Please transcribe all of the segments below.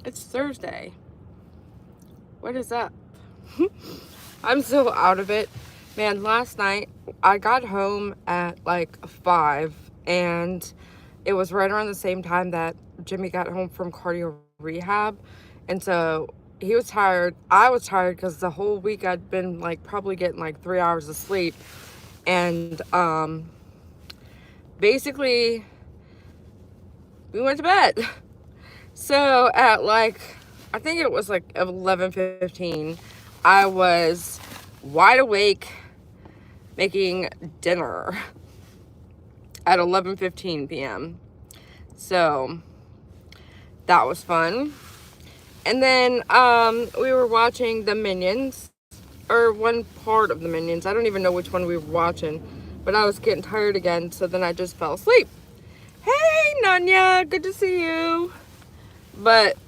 It's Thursday. What is up? I'm so out of it. Man, last night I got home at like 5, and it was right around the same time that Jimmy got home from cardio rehab. And so he was tired. I was tired because the whole week I'd been like probably getting like 3 hours of sleep. And basically, we went to bed. So at like, I think it was like 11:15, I was wide awake making dinner at 11:15 p.m. So that was fun. And then we were watching the Minions, or one part of the Minions. I don't even know which one we were watching, but I was getting tired again, so then I just fell asleep. Hey, Nanya, good to see you. But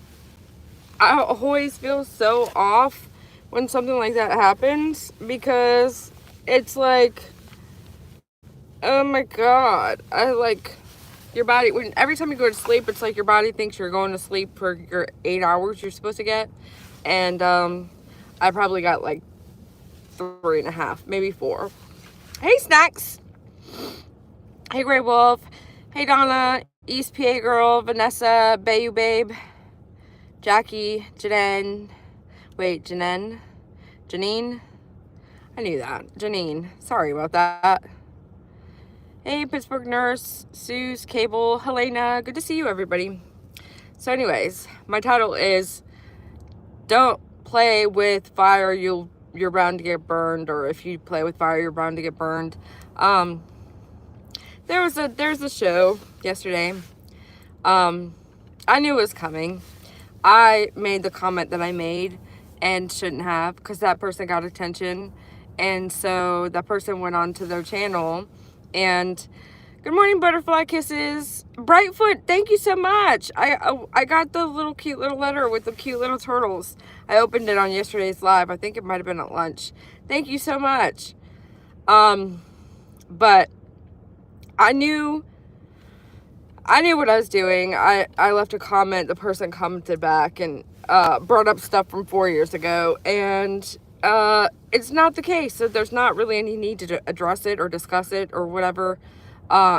I always feel so off when something like that happens, because it's like, oh my god, I like your body, when every time you go to sleep, it's like your body thinks you're going to sleep for your 8 hours you're supposed to get. And I probably got like 3.5, maybe 4. Hey, Snacks. Hey, Grey Wolf. Hey, Donna. East PA Girl. Vanessa. Bayou Babe. Jackie. Janine. Wait, Janine? I knew that. Janine. Sorry about that. Hey, Pittsburgh Nurse. Suze. Cable. Helena. Good to see you, everybody. So anyways, my title is Don't Play with Fire, You're bound to get burned. Or if you play with fire, you're bound to get burned. There's a show yesterday. I knew it was coming. I made the comment that I made and shouldn't have, because that person got attention. And so that person went on to their channel and, good morning, butterfly kisses. Brightfoot, thank you so much. I got the little cute little letter with the cute little turtles. I opened it on yesterday's live. I think it might have been at lunch. Thank you so much. But I knew what I was doing. I left a comment. The person commented back and brought up stuff from 4 years ago, and it's not the case. So there's not really any need to address it or discuss it or whatever.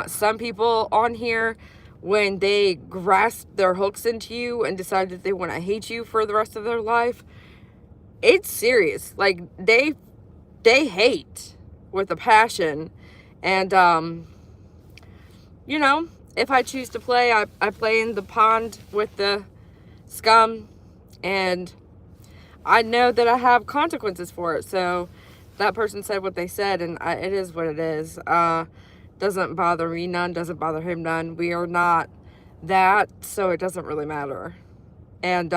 Some people on here, when they grasp their hooks into you and decide that they want to hate you for the rest of their life, it's serious. Like, they hate with a passion. And you know, if I choose to play, I play in the pond with the scum, and I know that I have consequences for it. So that person said what they said, and it is what it is. Doesn't bother me none, doesn't bother him none. We are not that, so it doesn't really matter. And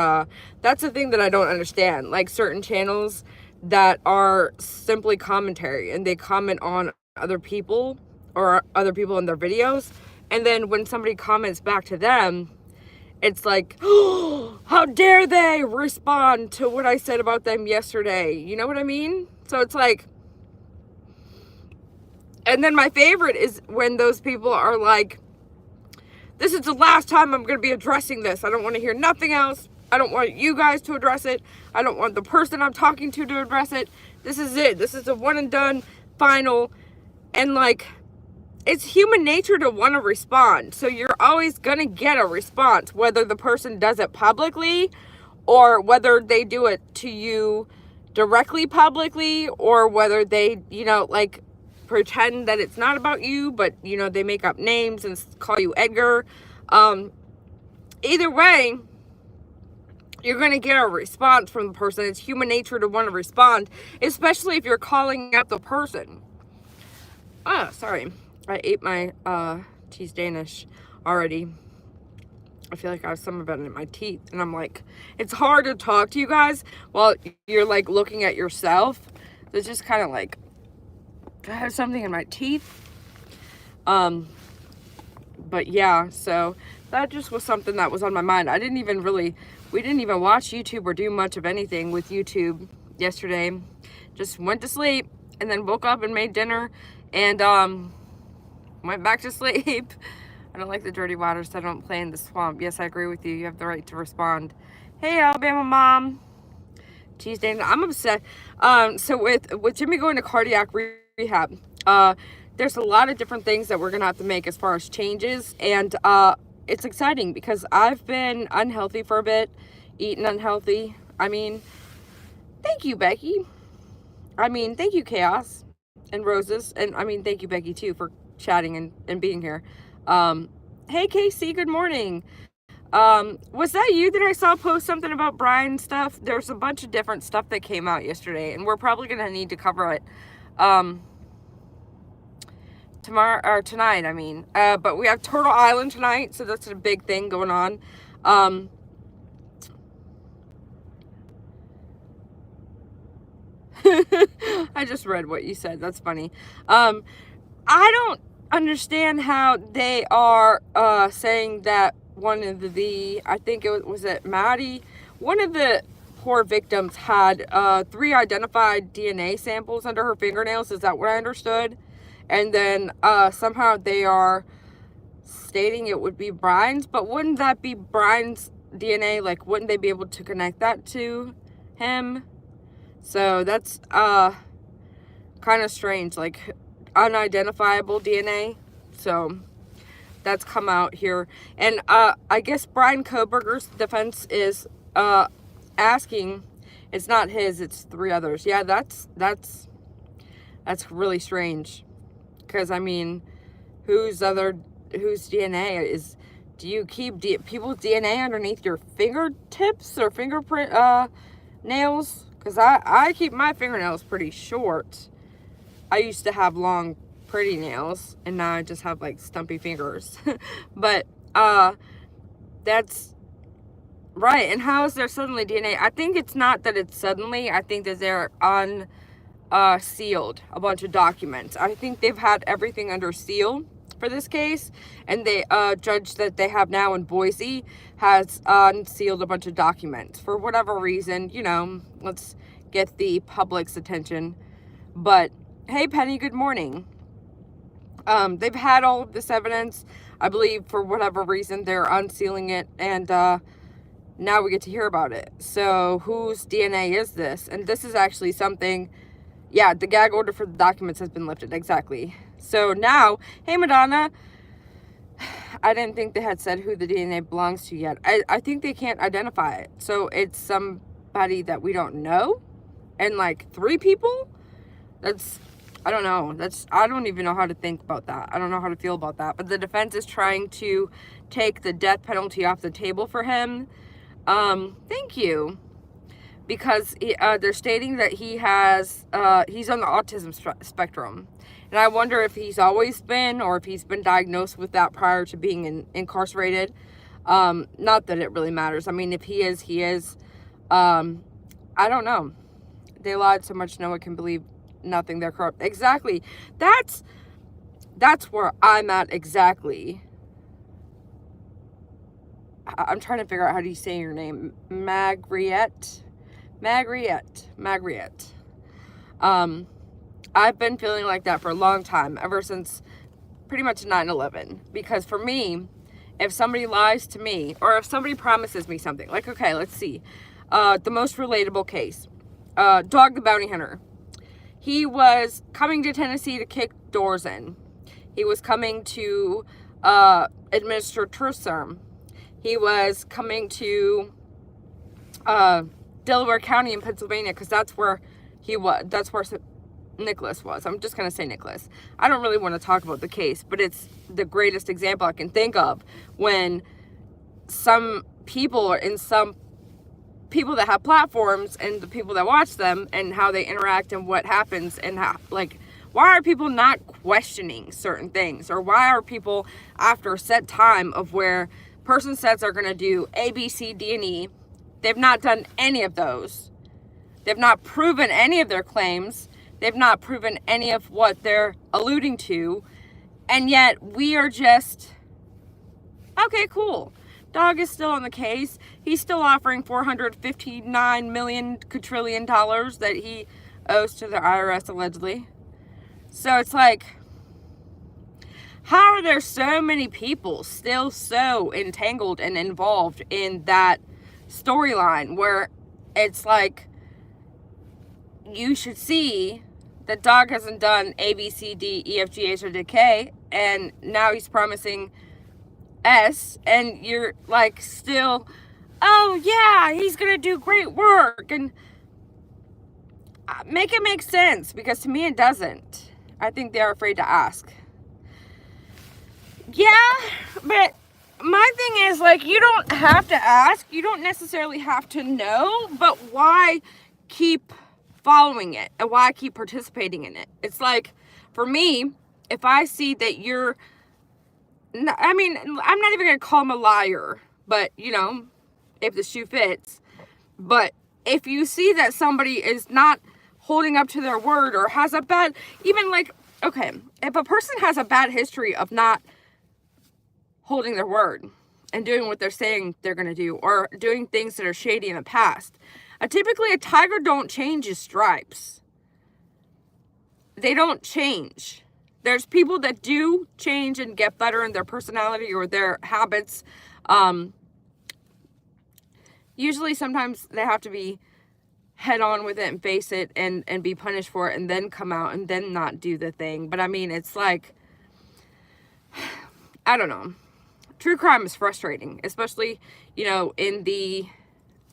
that's the thing that I don't understand. Like, certain channels that are simply commentary, and they comment on other people or other people in their videos, and then when somebody comments back to them, it's like, oh, how dare they respond to what I said about them yesterday? You know what I mean? So it's like, and then my favorite is when those people are like, this is the last time I'm going to be addressing this. I don't want to hear nothing else. I don't want you guys to address it. I don't want the person I'm talking to address it. This is it. This is a one and done, final. And like, it's human nature to want to respond. So you're always going to get a response, whether the person does it publicly or whether they do it to you directly publicly, or whether they, like, pretend that it's not about you, but, they make up names and call you Edgar. Either way, you're going to get a response from the person. It's human nature to want to respond, especially if you're calling out the person. Sorry. I ate my cheese Danish already. I feel like I have some of it in my teeth. And I'm like, it's hard to talk to you guys while you're like looking at yourself. So it's just kind of like, do I have something in my teeth? But yeah, so that just was something that was on my mind. We didn't even watch YouTube or do much of anything with YouTube yesterday. Just went to sleep and then woke up and made dinner and went back to sleep. I don't like the dirty water, so I don't play in the swamp. Yes, I agree with you. You have the right to respond. Hey, Alabama mom. Tuesday, I'm upset. So with Jimmy going to cardiac rehab, there's a lot of different things that we're gonna have to make as far as changes, and it's exciting because I've been unhealthy for a bit, eating unhealthy. I mean, thank you, Becky. I mean, thank you, Chaos and Roses, and I mean, thank you, Becky, too, for chatting and being here. Um, hey, Casey, good morning. Was that you that I saw post something about Brian stuff? There's a bunch of different stuff that came out yesterday, and we're probably gonna need to cover it tomorrow or tonight. I mean, but we have Turtle Island tonight, so that's a big thing going on. I just read what you said. That's funny. I don't understand how they are saying that one of the, I think was it Maddie, one of the poor victims had 3 identified DNA samples under her fingernails. Is that what I understood? And then somehow they are stating it would be Brian's, but wouldn't that be Brian's DNA? Like, wouldn't they be able to connect that to him? So that's kind of strange, like unidentifiable DNA. So that's come out here, and I guess Brian Koberger's defense is asking, it's not his, it's 3 others. Yeah, that's really strange, because I mean, whose DNA is? Do you keep people's DNA underneath your fingertips or fingerprint nails? Because I keep my fingernails pretty short. I used to have long, pretty nails, and now I just have like stumpy fingers. But that's right. And how is there suddenly DNA? I think it's not that it's suddenly. I think that they're unsealed a bunch of documents. I think they've had everything under seal for this case, and the judge that they have now in Boise has unsealed a bunch of documents for whatever reason. You know, let's get the public's attention. But hey, Penny, good morning. They've had all of this evidence. I believe for whatever reason they're unsealing it, and now we get to hear about it. So whose DNA is this? And this is actually something, yeah, the gag order for the documents has been lifted. Exactly. So now, hey, Madonna, I didn't think they had said who the DNA belongs to yet. I think they can't identify it. So it's somebody that we don't know, and like 3 people. That's, I don't know. I don't even know how to think about that. I don't know how to feel about that. But the defense is trying to take the death penalty off the table for him. Thank you. Because they're stating that he's on the autism spectrum. And I wonder if he's always been, or if he's been diagnosed with that prior to being incarcerated. Not that it really matters. I mean, if he is, he is. I don't know. They lied so much no one can believe nothing. They're corrupt. Exactly. That's where I'm at exactly. I'm trying to figure out how do you say your name. Magriette. I've been feeling like that for a long time, ever since pretty much 9/11. Because for me, if somebody lies to me, or if somebody promises me something, like, okay, let's see, the most relatable case, Dog the Bounty Hunter. He was coming to Tennessee to kick doors in. He was coming to administer truth serum. He was coming to Delaware County in Pennsylvania, because that's where he was. That's where Nicholas was. I'm just going to say Nicholas. I don't really want to talk about the case, but it's the greatest example I can think of when some people that have platforms and the people that watch them and how they interact and what happens, and how, like, why are people not questioning certain things? Or why are people, after a set time of where person says they're going to do A, B, C, D, and E, they've not done any of those. They've not proven any of their claims. They've not proven any of what they're alluding to. And yet we are just, okay, cool. Dog is still on the case. He's still offering $459 million quadrillion that he owes to the IRS, allegedly. So it's like, how are there so many people still so entangled and involved in that storyline where it's like, you should see that dog hasn't done A, B, C, D, E, F, G, H, or K, and now he's promising S, and you're like still, oh yeah, he's gonna do great work, and make it make sense, because to me it doesn't. I think they're afraid to ask. Yeah, but my thing is, like, you don't have to ask, you don't necessarily have to know, but why keep following it, and why keep participating in it? It's like, for me, if I see that you're, I mean, I'm not even gonna call him a liar, but you know, if the shoe fits. But if you see that somebody is not holding up to their word, or has a bad, even like, okay, if a person has a bad history of not holding their word and doing what they're saying they're going to do, or doing things that are shady in the past, typically a tiger don't change his stripes. They don't change. There's people that do change and get better in their personality or their habits. Usually sometimes they have to be head on with it and face it and be punished for it, and then come out and then not do the thing. But I mean, it's like, I don't know. True crime is frustrating, especially, you know, in the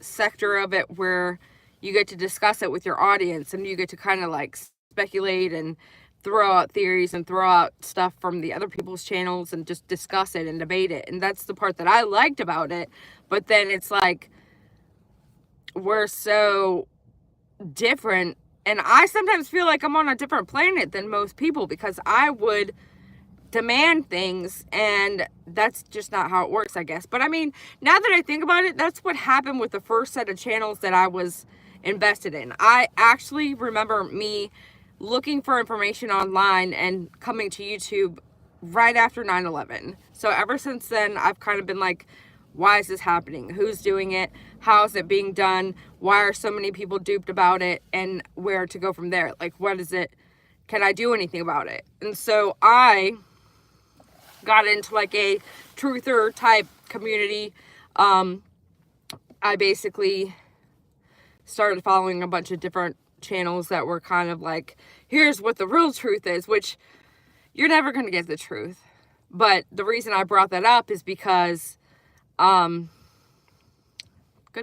sector of it where you get to discuss it with your audience, and you get to kind of like speculate and throw out theories and throw out stuff from the other people's channels and just discuss it and debate it. And that's the part that I liked about it. But then it's like, we're so different, and I sometimes feel like I'm on a different planet than most people, because I would demand things, and that's just not how it works, I guess. But I mean, now that I think about it, that's what happened with the first set of channels that I was invested in. I actually remember me looking for information online and coming to YouTube right after 9/11. So ever since then, I've kind of been like, why is this happening? Who's doing it? How is it being done? Why are so many people duped about it? And where to go from there? Like, what is it? Can I do anything about it? And so I got into like a truther type community. I basically started following a bunch of different channels that were kind of like, here's what the real truth is, which you're never going to get the truth. But the reason I brought that up is because, good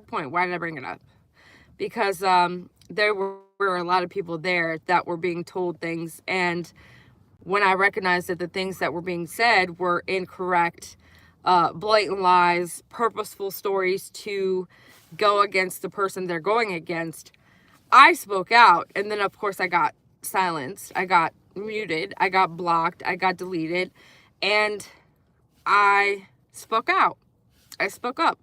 point. Why did I bring it up? Because there were a lot of people there that were being told things, and when I recognized that the things that were being said were incorrect, blatant lies, purposeful stories to go against the person they're going against, I spoke out. And then of course I got silenced, I got muted, I got blocked, I got deleted, and I spoke out. I spoke up.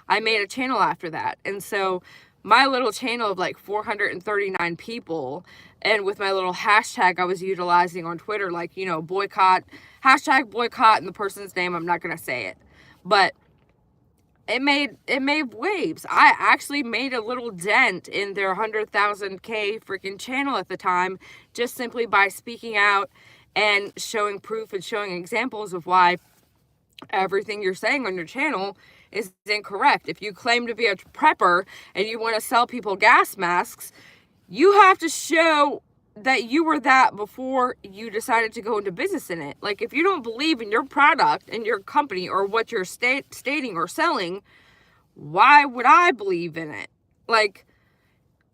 I made a channel after that. And so my little channel of like 439 people, and with my little hashtag I was utilizing on Twitter, like, you know, boycott, hashtag boycott, and the person's name, I'm not going to say it, but it made waves. I actually made a little dent in their 100,000K freaking channel at the time, just simply by speaking out and showing proof and showing examples of why everything you're saying on your channel is incorrect. If you claim to be a prepper and you want to sell people gas masks, you have to show that you were that before you decided to go into business in it. Like, if you don't believe in your product and your company or what you're stating or selling, why would I believe in it? Like,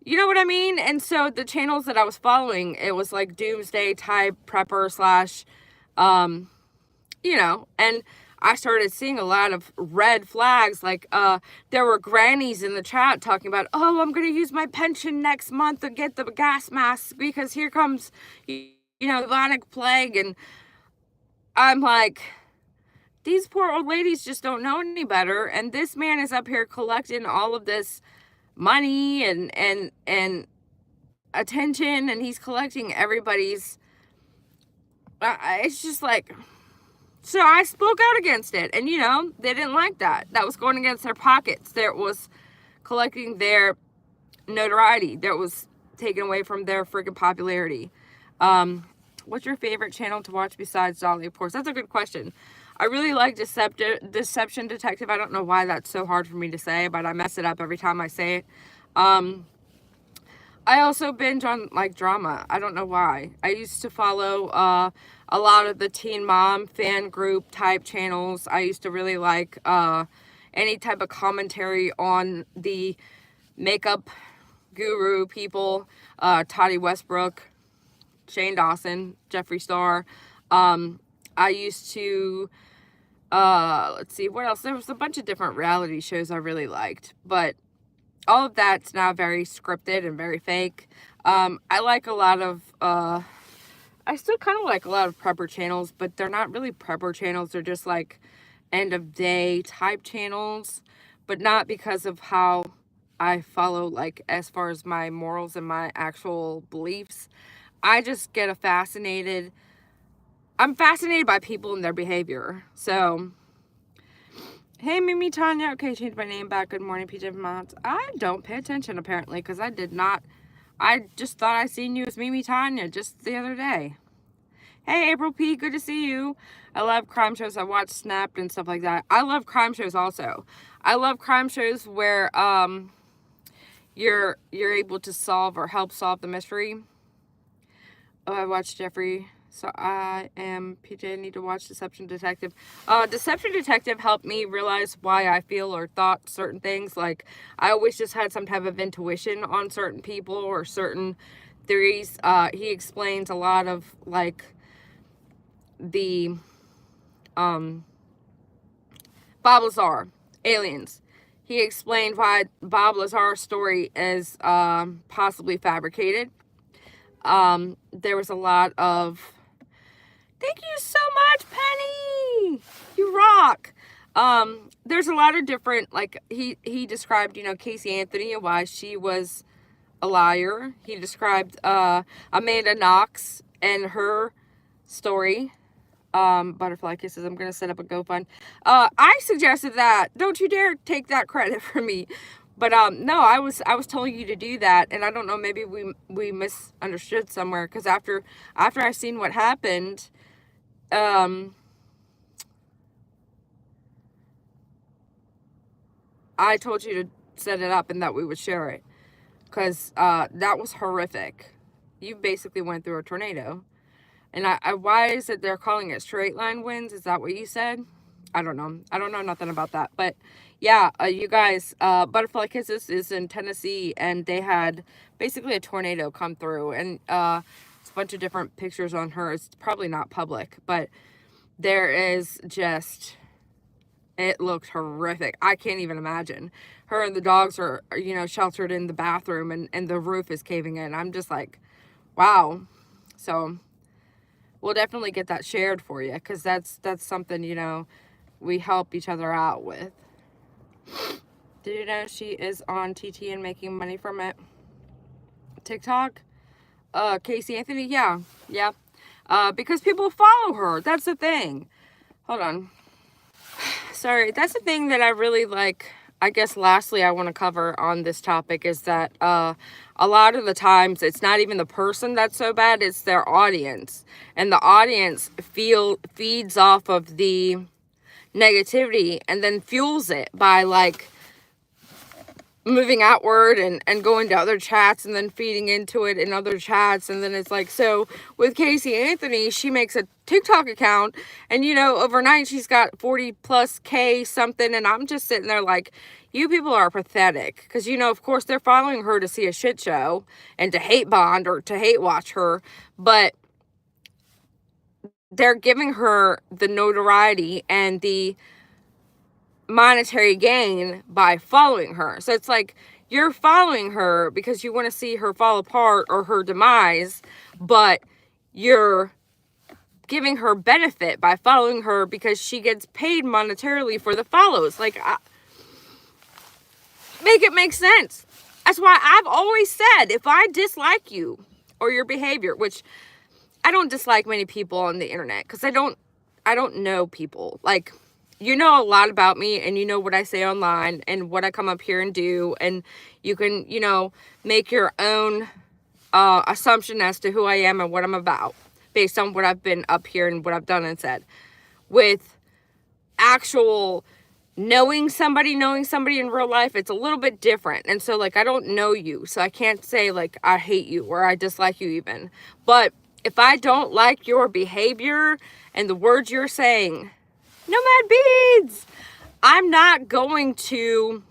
you know what I mean? And so the channels that I was following, it was like doomsday type prepper slash, you know, and I started seeing a lot of red flags. Like, there were grannies in the chat talking about, oh, I'm going to use my pension next month to get the gas masks because here comes, you know, bubonic plague. And I'm like, these poor old ladies just don't know any better. And this man is up here collecting all of this money and attention, and he's collecting everybody's, it's just like, so I spoke out against it, and you know, they didn't like that. That was going against their pockets. That was collecting their notoriety. That was taken away from their freaking popularity. What's your favorite channel to watch besides Dolly, of course? That's a good question. I really like Deception Detective. I don't know why that's so hard for me to say, but I mess it up every time I say it. I also binge on like drama. I don't know why. I used to follow a lot of the Teen Mom fan group type channels. I used to really like any type of commentary on the makeup guru people, Toddy Westbrook, Shane Dawson, Jeffree Star. I used to, let's see, what else? There was a bunch of different reality shows I really liked, but all of that's now very scripted and very fake. I like a lot of, I still kind of like a lot of prepper channels, but they're not really prepper channels. They're just like end of day type channels, but not because of how I follow, like, as far as my morals and my actual beliefs. I just get I'm fascinated by people and their behavior. So, hey, Mimi Tanya. Okay, change my name back. Good morning, PJ Moms. I don't pay attention, apparently, because I did not. I just thought I seen you as Mimi Tanya just the other day. Hey, April P. Good to see you. I love crime shows. I watch Snapped and stuff like that. I love crime shows also. I love crime shows where you're able to solve or help solve the mystery. Oh, I watched Jeffrey. So I am PJ. I need to watch Deception Detective. Deception Detective helped me realize why I feel or thought certain things. Like, I always just had some type of intuition on certain people or certain theories. He explains a lot of, like, the Bob Lazar, aliens. He explained why Bob Lazar's story is possibly fabricated. There was a lot of, thank you so much, Penny, you rock. There's a lot of different, like, he described, Casey Anthony and why she was a liar. He described Amanda Knox and her story. Butterfly kisses. I'm gonna set up a GoFund. I suggested that. Don't you dare take that credit from me. But no, I was telling you to do that, and I don't know, maybe we misunderstood somewhere, because after I seen what happened, I told you to set it up and that we would share it, because that was horrific. You basically went through a tornado. And why is it they're calling it straight line winds? Is that what you said? I don't know. I don't know nothing about that. But yeah, you guys, Butterfly Kisses is in Tennessee, and they had basically a tornado come through, and it's a bunch of different pictures on her. It's probably not public, but there is just, it looked horrific. I can't even imagine. Her and the dogs are, sheltered in the bathroom, and the roof is caving in. I'm just like, wow. So we'll definitely get that shared for you, because that's something, we help each other out with. Did you know she is on TT and making money from it? TikTok? Casey Anthony? Yeah. Because people follow her. That's the thing. Hold on. Sorry. That's the thing that I really like. I guess lastly I want to cover on this topic is that a lot of the times it's not even the person that's so bad, it's their audience. And the audience feeds off of the negativity and then fuels it by, like, moving outward and going to other chats and then feeding into it in other chats. And then it's like, so with Casey Anthony, she makes a TikTok account, and overnight she's got 40+K something, and I'm just sitting there like, you people are pathetic, because of course they're following her to see a shit show and to hate bond or to hate watch her, but they're giving her the notoriety and the monetary gain by following her. So it's like, you're following her because you want to see her fall apart or her demise, but you're giving her benefit by following her because she gets paid monetarily for the follows. Like, make it make sense. That's why I've always said, if I dislike you or your behavior, which I don't dislike many people on the internet, because I don't know people. Like, you know a lot about me, and you know what I say online and what I come up here and do, and you can, make your own assumption as to who I am and what I'm about, based on what I've been up here and what I've done and said. With actual knowing somebody in real life, it's a little bit different. And so, like, I don't know you, so I can't say, like, I hate you or I dislike you even. But if I don't like your behavior and the words you're saying, Nomad Beads, I'm not going to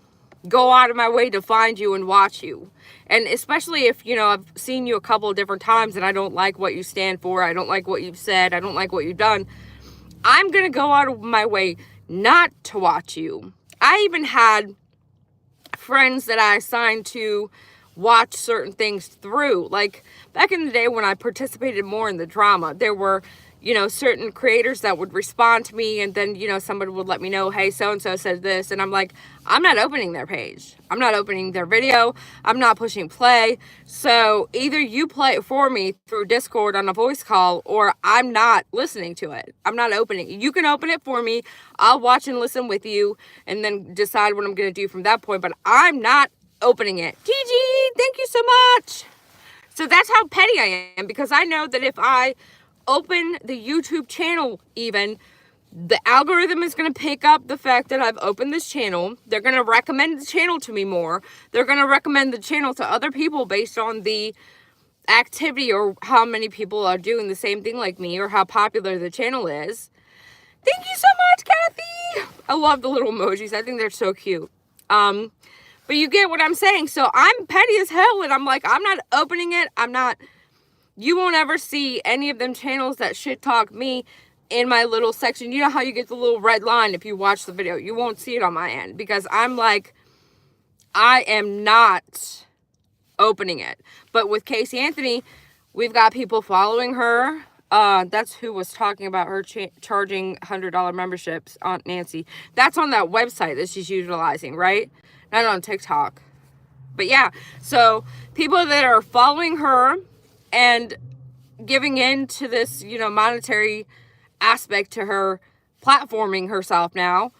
go out of my way to find you and watch you. And especially if, you know, I've seen you a couple of different times and I don't like what you stand for, I don't like what you've said, I don't like what you've done, I'm going to go out of my way not to watch you. I even had friends that I assigned to watch certain things through. Like, back in the day when I participated more in the drama, there were, you know, certain creators that would respond to me, and then, you know, somebody would let me know, hey, so-and-so said this, and I'm like, I'm not opening their page. I'm not opening their video. I'm not pushing play. So either you play it for me through Discord on a voice call, or I'm not listening to it. I'm not opening it. You can open it for me. I'll watch and listen with you and then decide what I'm going to do from that point, but I'm not opening it. Gigi, thank you so much. So that's how petty I am, because I know that if I open the YouTube channel even, the algorithm is going to pick up the fact that I've opened this channel. They're going to recommend the channel to me more. They're going to recommend the channel to other people based on the activity or how many people are doing the same thing like me or how popular the channel is. Thank you so much, Kathy. I love the little emojis. I think they're so cute. But you get what I'm saying. So I'm petty as hell, and I'm like, I'm not opening it. You won't ever see any of them channels that shit talk me in my little section. You know how you get the little red line if you watch the video? You won't see it on my end, because I'm like, I am not opening it. But with Casey Anthony, we've got people following her. That's who was talking about her charging $100 memberships, Aunt Nancy. That's on that website that she's utilizing, right? Not on TikTok. But yeah, so people that are following her and giving in to this, you know, monetary aspect to her platforming herself now,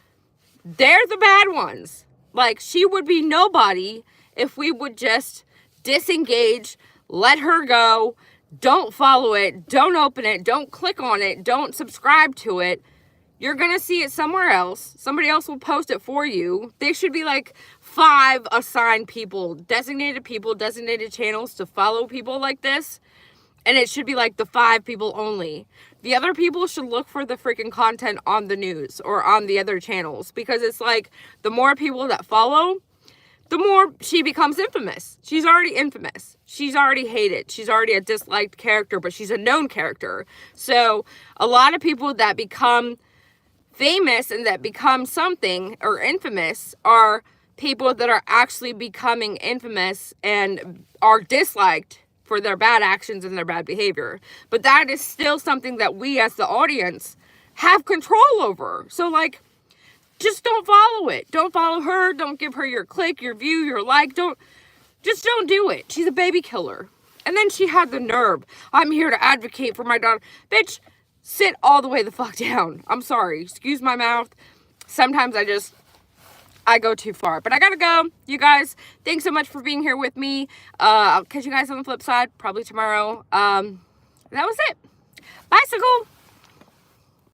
they're the bad ones. Like, she would be nobody if we would just disengage, let her go, don't follow it, don't open it, don't click on it, don't subscribe to it. You're going to see it somewhere else. Somebody else will post it for you. There should be like 5 assigned people, designated channels to follow people like this. And it should be like the 5 people only. The other people should look for the freaking content on the news or on the other channels. Because it's like, the more people that follow, the more she becomes infamous. She's already infamous. She's already hated. She's already a disliked character, but she's a known character. So a lot of people that become famous and that become something or infamous are people that are actually becoming infamous and are disliked for their bad actions and their bad behavior. But that is still something that we as the audience have control over. So, like, just don't follow it. Don't follow her. Don't give her your click, your view, your like. Just don't do it. She's a baby killer. And then she had the nerve. I'm here to advocate for my daughter. Bitch, sit all the way the fuck down. I'm sorry. Excuse my mouth. Sometimes I go too far. But I gotta go. You guys, thanks so much for being here with me. I'll catch you guys on the flip side, probably tomorrow. That was it. Bicycle.